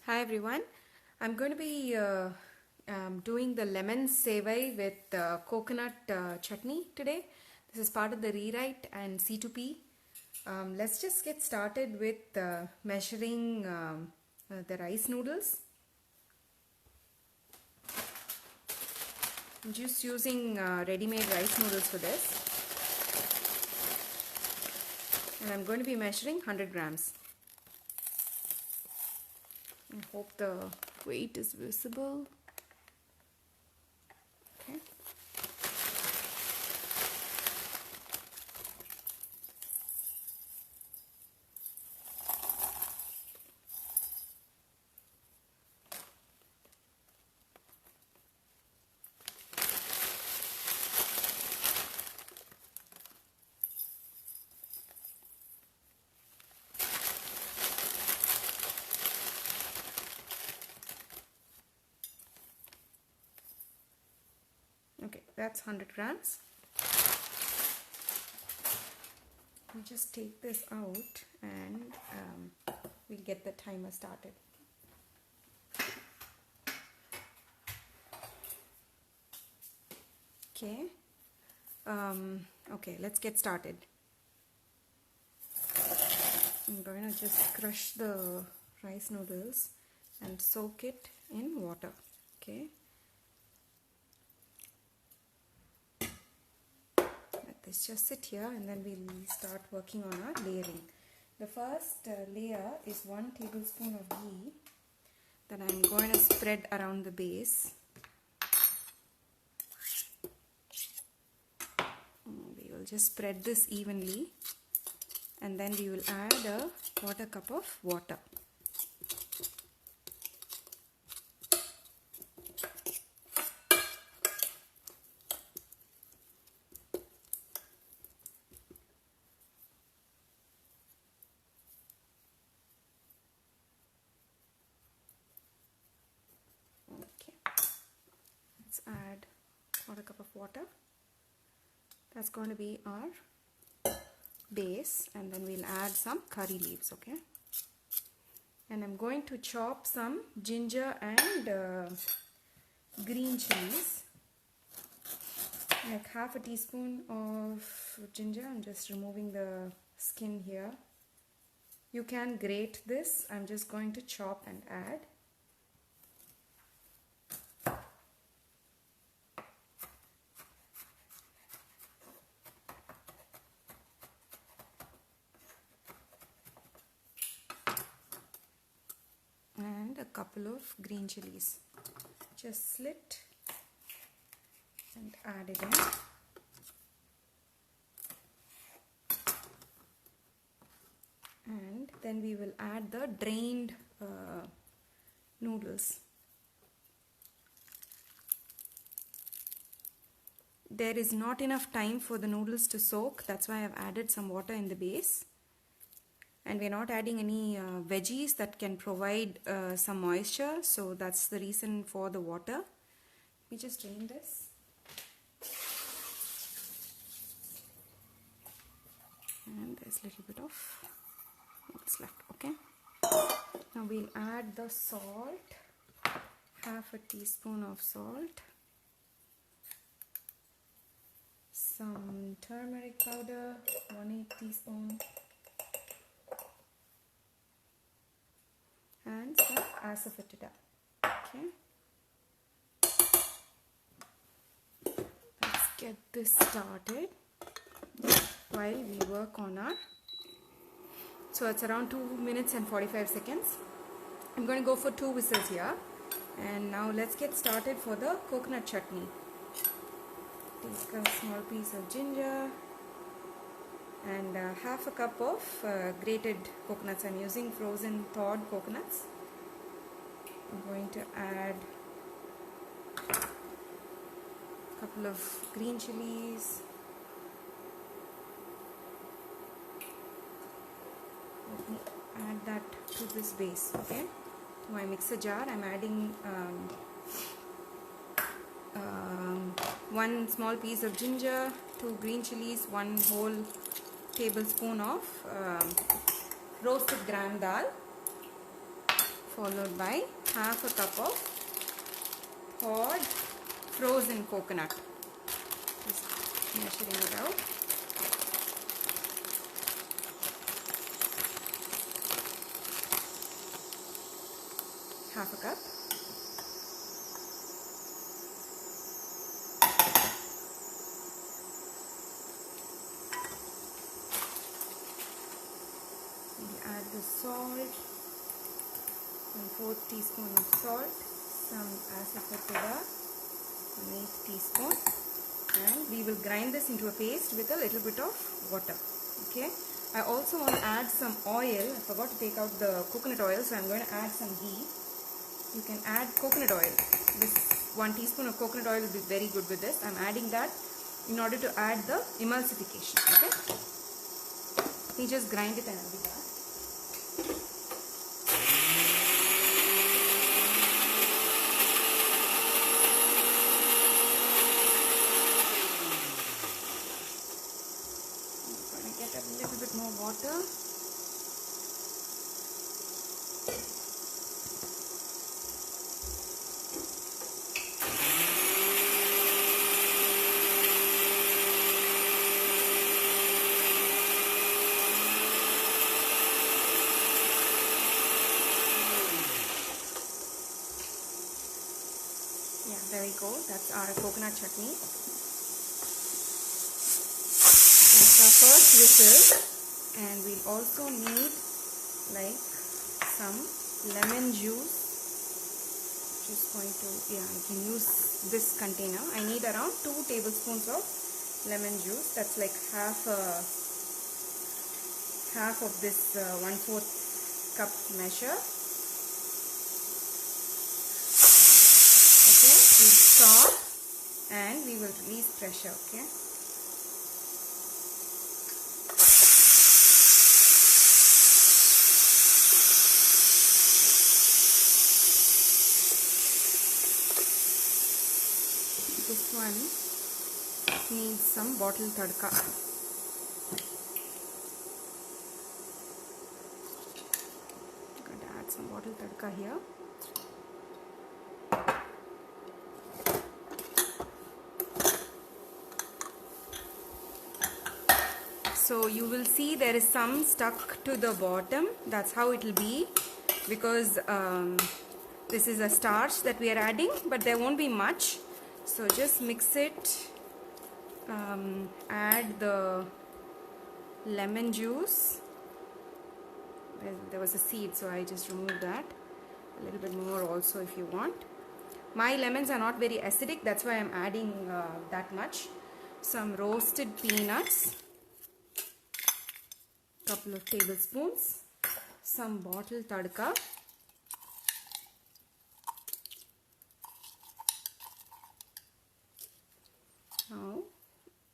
Hi everyone, I'm going to be doing the lemon sevai with coconut chutney today. This is part of the rewrite and C2P. Let's just get started with measuring the rice noodles. I'm just using ready-made rice noodles for this. And I'm going to be measuring 100 grams. I hope the weight is visible. Okay. Okay, that's 100 grams. We just take this out and we'll get the timer started. Okay. Okay, let's get started. I'm going to just crush the rice noodles and soak it in water. Okay. Let this just sit here and then we'll start working on our layering. The first layer is 1 tablespoon of ghee that I'm going to spread around the base. We will just spread this evenly and then we will add a quarter cup of water. Okay, let's add quarter cup of water. That's going to be our base, and then we'll add some curry leaves. Okay, and I'm going to chop some ginger and green chilies, like half a teaspoon of ginger. I'm just removing the skin here. You can grate this. I'm just going to chop and add. And a couple of green chilies. Just slit and add it in. And then we will add the drained noodles. There is not enough time for the noodles to soak. That's why I've added some water in the base. And we're not adding any veggies that can provide some moisture. So that's the reason for the water. We just drain this. And there's a little bit of what's left. Okay. Now we'll add the salt. Half a teaspoon of salt. Some turmeric powder. 1/8 teaspoon. And some asafoetida. Okay. Let's get this started while we work on our. So it's around 2 minutes and 45 seconds. I'm going to go for 2 whistles here. And now let's get started for the coconut chutney. Take a small piece of ginger and half a cup of grated coconuts. I'm using frozen thawed coconuts. I'm going to add a couple of green chilies. Let me add that to this base. Okay, to my mixer jar I'm adding 1 small piece of ginger, 2 green chilies, 1 whole tablespoon of roasted gram dal, followed by half a cup of thawed frozen coconut. Just measuring it out. Half a cup. We'll add the salt, 1/4 teaspoon of salt, some asafoetida, 1/8 teaspoon, and we will grind this into a paste with a little bit of water. Okay. I also want to add some oil. I forgot to take out the coconut oil, so I'm going to add some ghee. You can add coconut oil. This 1 teaspoon of coconut oil will be very good with this. I'm adding that in order to add the emulsification. Okay. Let me just grind it and I'll be back. I'm going to get a little bit more water. Yeah, there we go. That's our coconut chutney. That's our first whistle. And we'll also need like some lemon juice. Just going to, yeah, I can use this container. I need around 2 tablespoons of lemon juice. That's like half of this 1/4 cup measure. We'll stop and we will release pressure. Okay. This one needs some bottle tadka. I'm going to add some bottle tadka here. So you will see there is some stuck to the bottom. That's how it will be, because this is a starch that we are adding, but there won't be much. So just mix it, add the lemon juice. There was a seed, so I just removed that. A little bit more also if you want. My lemons are not very acidic, that's why I'm adding that much. Some roasted peanuts, couple of tablespoons, some bottle tadka, now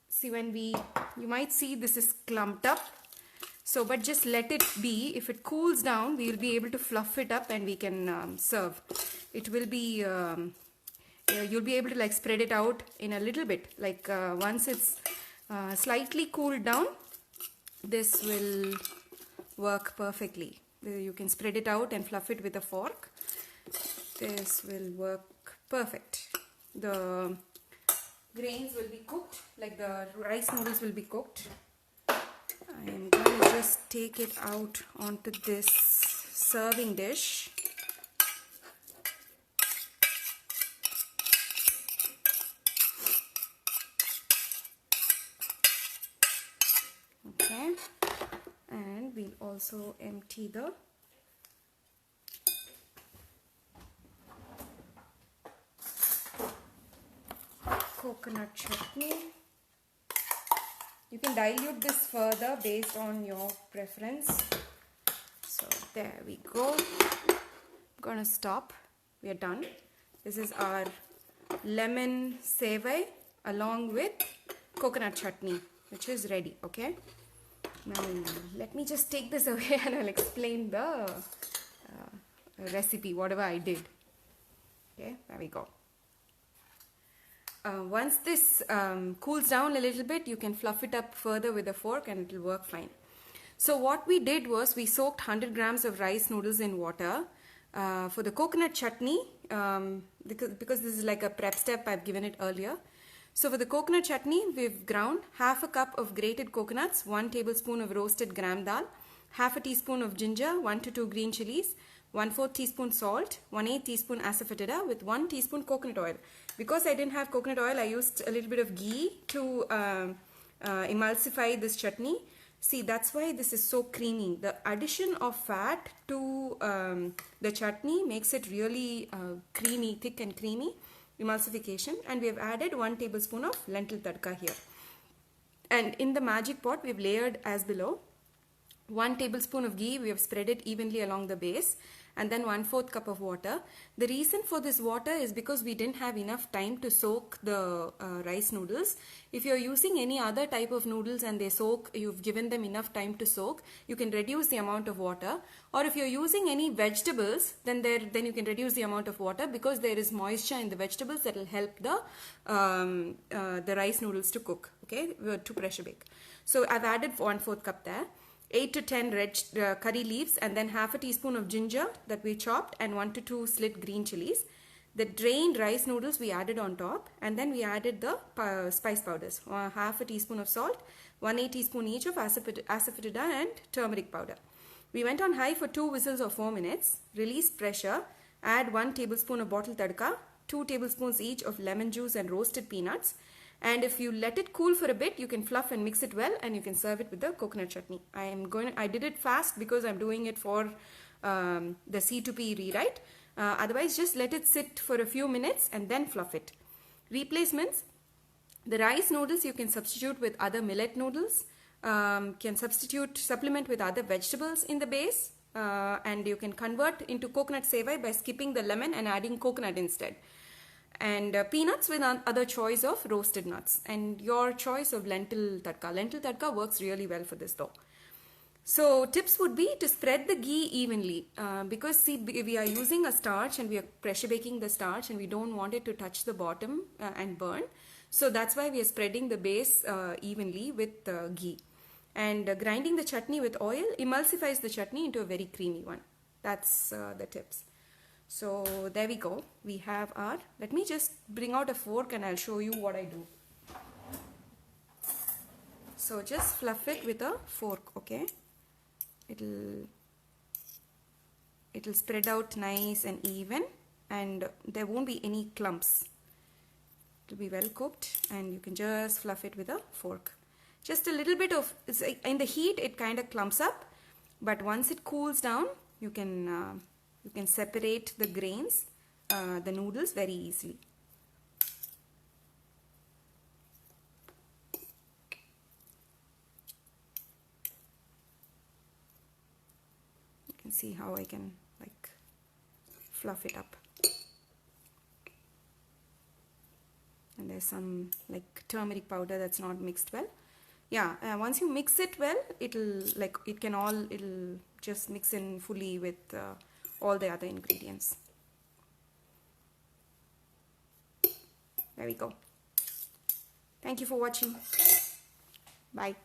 see, you might see this is clumped up, so but just let it be. If it cools down, we will be able to fluff it up and we can serve. It will be you'll be able to like spread it out in a little bit, like once it's slightly cooled down, this will work perfectly. You can spread it out and fluff it with a fork. This will work perfect. The grains will be cooked, like the rice noodles will be cooked. I am going to just take it out onto this serving dish. Okay, and we'll also empty the coconut chutney. You can dilute this further based on your preference. So there we go. I'm gonna stop. We are done. This is our lemon sevai along with coconut chutney, which is ready. Okay, now let me just take this away and I'll explain the recipe, whatever I did. Okay, there we go. Once this cools down a little bit, you can fluff it up further with a fork and it will work fine. So what we did was we soaked 100 grams of rice noodles in water. For the coconut chutney, because this is like a prep step, I've given it earlier. So for the coconut chutney, we've ground half a cup of grated coconuts, 1 tablespoon of roasted gram dal, half a teaspoon of ginger, 1 to 2 green chilies, 1/4 teaspoon salt, 1/8 teaspoon asafoetida with 1 teaspoon coconut oil. Because I didn't have coconut oil, I used a little bit of ghee to emulsify this chutney. See, that's why this is so creamy. The addition of fat to the chutney makes it really creamy, thick and creamy emulsification. And we have added 1 tablespoon of lentil tadka here. And in the magic pot, we've layered as below. 1 tablespoon of ghee, we have spread it evenly along the base, and then 1/4 cup of water. The reason for this water is because we didn't have enough time to soak the rice noodles. If you're using any other type of noodles and they soak, you've given them enough time to soak, you can reduce the amount of water. Or if you're using any vegetables, then you can reduce the amount of water, because there is moisture in the vegetables that will help the rice noodles to cook, okay, to pressure bake. So I've added 1/4 cup there. 8 to 10 red curry leaves, and then half a teaspoon of ginger that we chopped, and 1 to 2 slit green chilies. The drained rice noodles we added on top, and then we added the spice powders. Half a teaspoon of salt, 1/8 teaspoon each of asafoetida and turmeric powder. We went on high for 2 whistles or 4 minutes, released pressure, add 1 tablespoon of bottle tadka, 2 tablespoons each of lemon juice and roasted peanuts. And if you let it cool for a bit, you can fluff and mix it well, and you can serve it with the coconut chutney. I did it fast because I'm doing it for the C2P rewrite. Otherwise, just let it sit for a few minutes and then fluff it. Replacements: the rice noodles you can substitute with other millet noodles. Can supplement with other vegetables in the base, and you can convert into coconut sevai by skipping the lemon and adding coconut instead. And peanuts with other choice of roasted nuts, and your choice of lentil tadka. Lentil tadka works really well for this though. So tips would be to spread the ghee evenly, because see, we are using a starch and we are pressure baking the starch, and we don't want it to touch the bottom and burn. So that's why we are spreading the base evenly with ghee. And grinding the chutney with oil emulsifies the chutney into a very creamy one. That's the tips. So there we go. We have our, let me just bring out a fork and I'll show you what I do. So just fluff it with a fork, okay? It'll spread out nice and even, and there won't be any clumps. It'll be well cooked, and you can just fluff it with a fork. Just a little bit of, in the heat it kind of clumps up, but once it cools down, you can separate the grains, the noodles very easily. You can see how I can like fluff it up. And there's some like turmeric powder that's not mixed well. Yeah, once you mix it well, it'll just mix in fully with all the other ingredients. There we go. Thank you for watching. Bye.